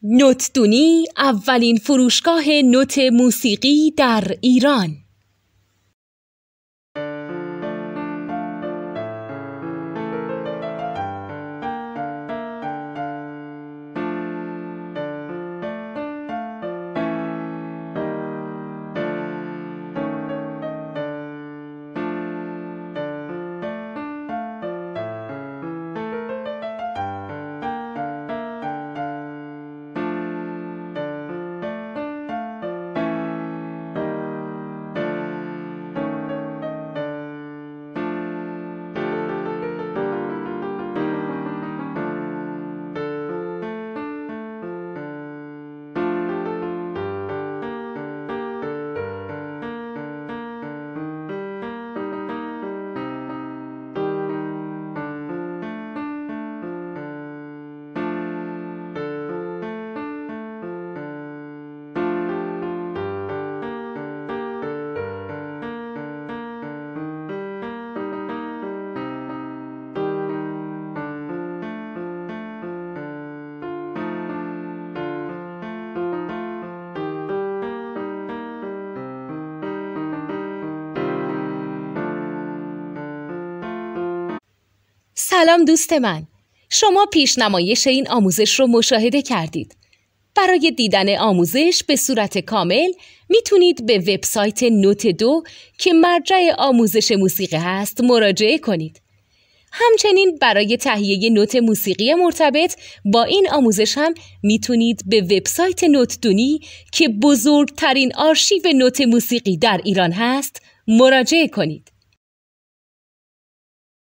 نوتدونی اولین فروشگاه نوت موسیقی در ایران. سلام دوست من، شما پیشنمایش این آموزش رو مشاهده کردید. برای دیدن آموزش به صورت کامل میتونید به وبسایت نوت 2 که مرجع آموزش موسیقی هست مراجعه کنید. همچنین برای تهیه نوت موسیقی مرتبط با این آموزش هم میتونید به وبسایت نوتدونی که بزرگترین آرشیو نوت موسیقی در ایران هست مراجعه کنید.